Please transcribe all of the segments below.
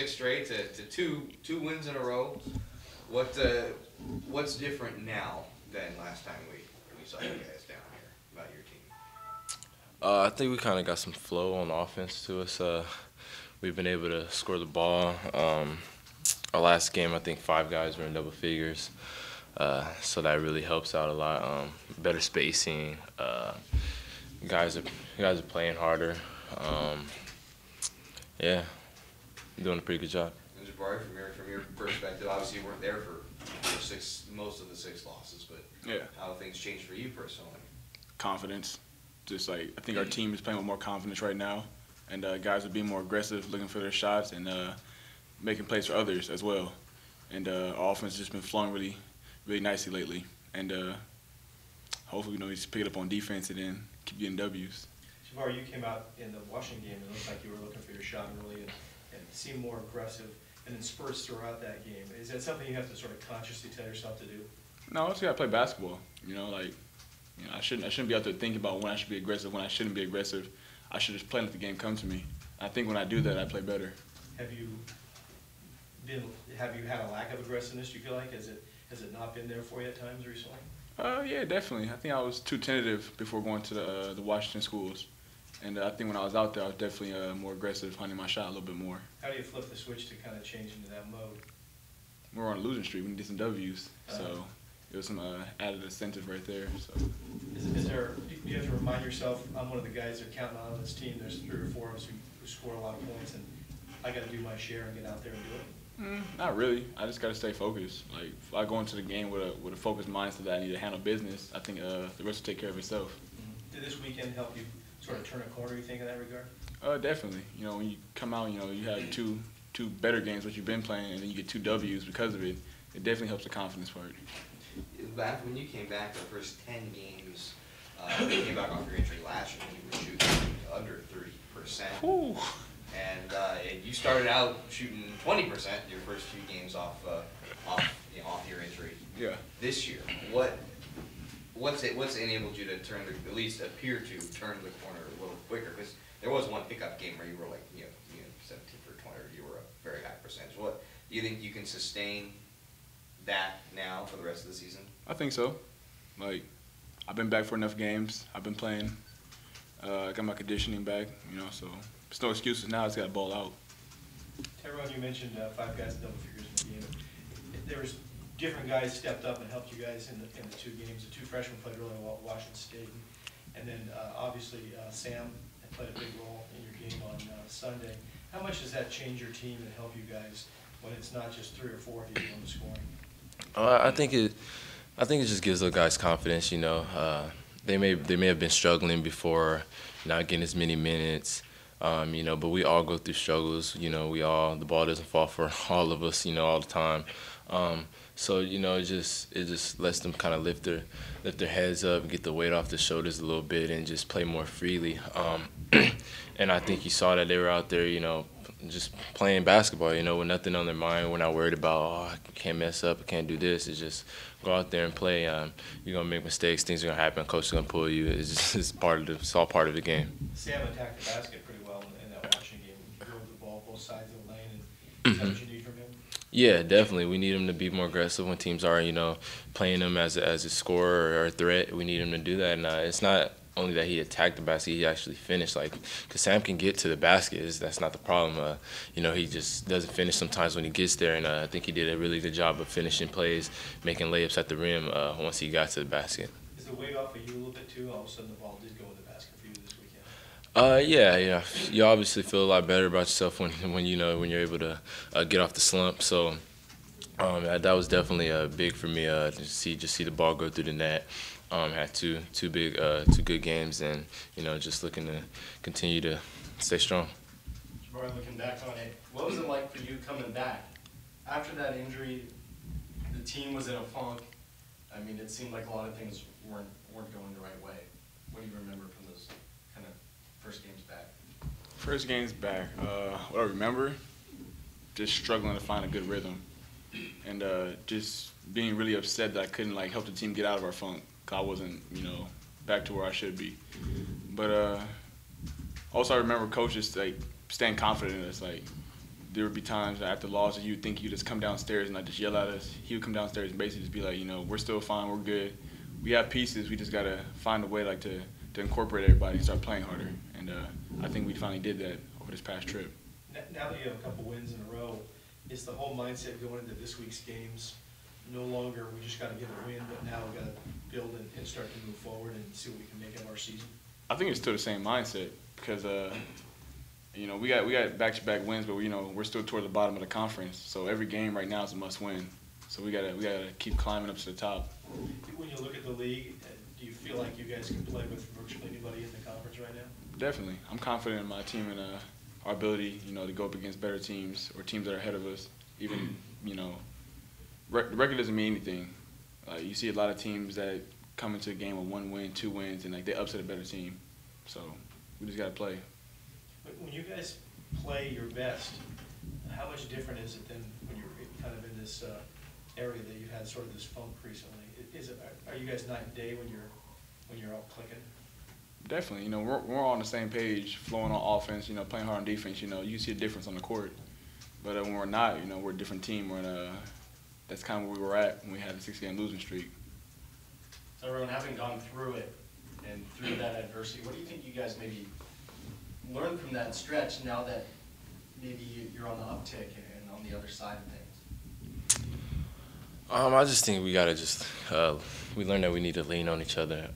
6 straight to two wins in a row. What's different now than last time we saw you guys down here about your team? I think we kind of got some flow on offense to us. We've been able to score the ball. Our last game, I think 5 guys were in double figures, so that really helps out a lot. Better spacing. Guys are playing harder. Yeah, doing a pretty good job. And Jabari, from your perspective, obviously you weren't there for most of the 6 losses, but Yeah. how have things changed for you personally? Confidence. Just like I think our team is playing with more confidence right now, and guys are being more aggressive, looking for their shots, and making plays for others as well. And our offense has just been flowing really, really nicely lately. And hopefully, we just pick it up on defense and then keep getting W's. Jabari, you came out in the Washington game and it looked like you were looking for your shot early and seemed more aggressive, and then spurts throughout that game. Is that something you have to sort of consciously tell yourself to do? No, I just gotta play basketball. I shouldn't be out there thinking about when I should be aggressive, when I shouldn't be aggressive. I should just play and let the game come to me. I think when I do that, I play better. Have you had a lack of aggressiveness, do you feel like? Has it not been there for you at times recently? Yeah, definitely. I think I was too tentative before going to the Washington schools. And I think when I was out there, I was definitely more aggressive, hunting my shot a little bit more. How do you flip the switch to kind of change into that mode? We were on a losing streak. We needed some W's. So it was some added incentive right there. So. Do you have to remind yourself, I'm one of the guys they're counting on this team, there's 3 or 4 of us who score a lot of points, and I got to do my share and get out there and do it? Not really. I just got to stay focused. Like, if I go into the game with a focused mindset that I need to handle business, I think the rest will take care of itself. Did this weekend help you sort of turn a corner, you think, in that regard? Definitely. When you come out, you have two better games what you've been playing, and then you get 2 W's because of it. It definitely helps the confidence part. Back when you came back the first 10 games, you came back off your injury last year, you were shooting under 30%. Whew. And you started out shooting 20% your first few games off your injury. Yeah. This year, what's enabled you to at least appear to turn the corner a little quicker? Because there was one pickup game where you were like 17 for 20, or you were a very high percentage. What do you think you can sustain that now for the rest of the season? I think so. Like, I've been back for enough games. I've been playing. I got my conditioning back, so there's no excuses now. I just got to ball out. Tyrone, you mentioned 5 guys in double figures in the game. There was different guys stepped up and helped you guys in the 2 games. The 2 freshmen played really well at Washington State, and then obviously Sam had played a big role in your game on Sunday. How much does that change your team and help you guys when it's not just 3 or 4 of you doing the scoring? I think it just gives the guys confidence. They may have been struggling before, not getting as many minutes. But we all go through struggles. The ball doesn't fall for all of us, all the time. So it just lets them kind of lift their heads up, get the weight off their shoulders a little bit, and just play more freely. And I think you saw that they were out there, just playing basketball, with nothing on their mind. We're not worried about, I can't mess up, I can't do this. It's just go out there and play. You're gonna make mistakes, things are gonna happen, coach is gonna pull you. It's all part of the game. Sam attacked the basket pretty well in that Washington game. He drove the ball both sides of the lane, and is that what you need from him? Yeah, definitely. We need him to be more aggressive when teams are, playing him as a scorer or a threat. We need him to do that. And it's not only that he attacked the basket, he actually finished. Because Sam can get to the basket. That's not the problem. He just doesn't finish sometimes when he gets there. And I think he did a really good job of finishing plays, making layups at the rim once he got to the basket. Is the weight off of you a little bit too? All of a sudden the ball did go in the basket for you this weekend. Yeah. You obviously feel a lot better about yourself when you're able to get off the slump. So that was definitely big for me to see the ball go through the net. Had two good games, and just looking to continue to stay strong. Jabari, looking back on it, what was it like for you coming back after that injury? The team was in a funk. I mean, it seemed like a lot of things weren't going the right way. What do you remember from those kind of first games back? First games back, what I remember, just struggling to find a good rhythm, and just being really upset that I couldn't help the team get out of our funk. 'Cause I wasn't, back to where I should be. But also I remember coaches staying confident in us. there would be times after losses you'd think you just come downstairs and like just yell at us. He would come downstairs and basically just be like, we're still fine, we're good. We have pieces. We just gotta find a way like to incorporate everybody and start playing harder. And I think we finally did that over this past trip. Now that you have a couple wins in a row, is the whole mindset going into this week's games no longer we just got to get a win, but now we got to build and start to move forward and see what we can make of our season? I think it's still the same mindset because we got back-to-back wins, but we're still toward the bottom of the conference. So every game right now is a must-win. So we gotta keep climbing up to the top. When you look at the league, do you feel like you guys can play with virtually anybody in the conference right now? Definitely, I'm confident in my team and our ability, to go up against better teams or teams that are ahead of us. Even the record doesn't mean anything. You see a lot of teams that come into a game with 1 win, 2 wins, and they upset a better team. So we just gotta play. When you guys play your best, how much different is it than when you're kind of in this area that you've had sort of this funk recently? Are you guys night and day when you're all clicking? Definitely. We're all on the same page, flowing on offense. Playing hard on defense. You see a difference on the court. But when we're not, we're a different team. That's kind of where we were at when we had the 6-game losing streak. So, everyone, having gone through it and through that adversity, what do you think you guys maybe learned from that stretch now that maybe you're on the uptick and on the other side of things? I just think we gotta we learned that we need to lean on each other.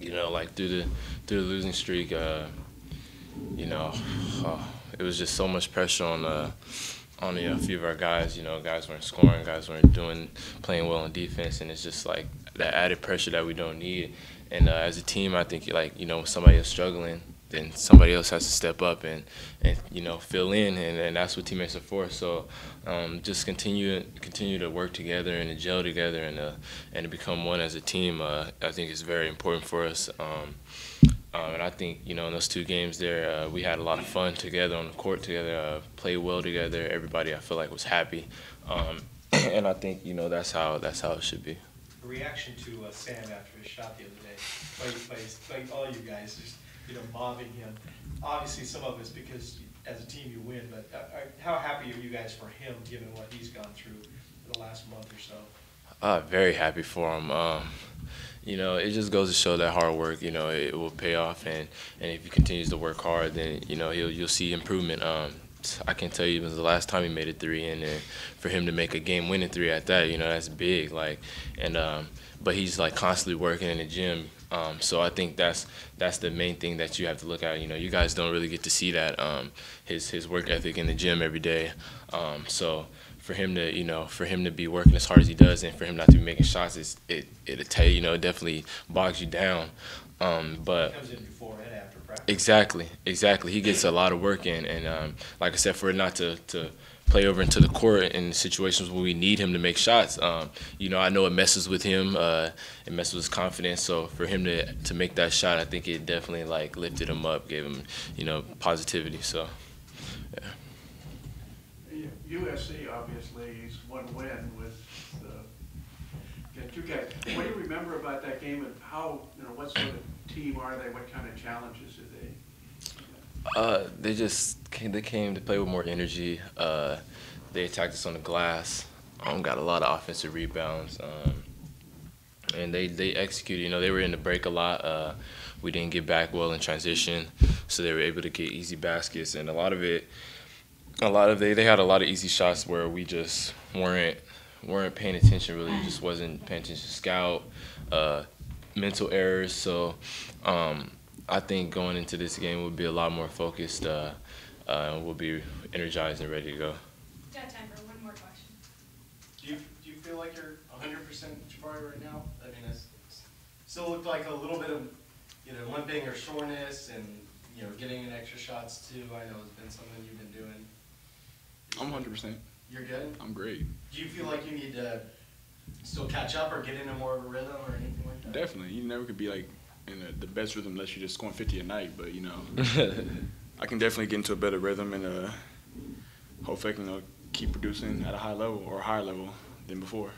Like through the losing streak, it was just so much pressure on a few of our guys. Guys weren't scoring, guys weren't playing well on defense, and it's just like that added pressure that we don't need. And as a team, I think when somebody is struggling, then somebody else has to step up and fill in, and that's what teammates are for. So just continue to work together and to gel together and to become one as a team. I think is very important for us. And I think in those 2 games there, we had a lot of fun together on the court together, played well together. Everybody I feel like was happy, and I think that's how it should be. The reaction to Sam after his shot the other day, by all you guys, just mobbing him. Obviously, some of it's because as a team you win, but how happy are you guys for him, given what he's gone through the last month or so? Very happy for him. It just goes to show that hard work, it will pay off, and if he continues to work hard, then you'll see improvement. I can tell you, it was the last time he made a 3, and then for him to make a game-winning 3 at that, that's big. But he's constantly working in the gym. So I think that's the main thing that you have to look at. You guys don't really get to see that his work ethic in the gym every day. So for him to be working as hard as he does, and for him not to be making shots, it'll tell you, it definitely bogs you down. But it comes in before and after practice. Exactly. He gets a lot of work in, and like I said, for it not to play over into the court in situations where we need him to make shots. I know it messes with him. It messes with his confidence. So for him to make that shot, I think it definitely lifted him up, gave him positivity. So yeah. USC obviously is 1 win with got 2 guys. What do you remember about that game, and how what sort of team are they? What kind of challenges do they? They came to play with more energy. They attacked us on the glass. Got a lot of offensive rebounds. And they executed. They were in the break a lot. We didn't get back well in transition, so they were able to get easy baskets. And they had a lot of easy shots where we just weren't paying attention. Really, just wasn't paying attention. Scout, mental errors. So. I think going into this game we'll be a lot more focused, and we'll be energized and ready to go. Got time for one more question. Do you feel like you're 100% Jabari right now? I mean, it still looked like a little bit of limping or soreness, and getting in extra shots too. I know it's been something you've been doing. I'm 100%. You're good? I'm great. Do you feel like you need to still catch up or get into more of a rhythm or anything like that? Definitely. You never could be in the best rhythm unless you're just scoring 50 a night. But I can definitely get into a better rhythm, and hopefully I can keep producing at a high level or a higher level than before.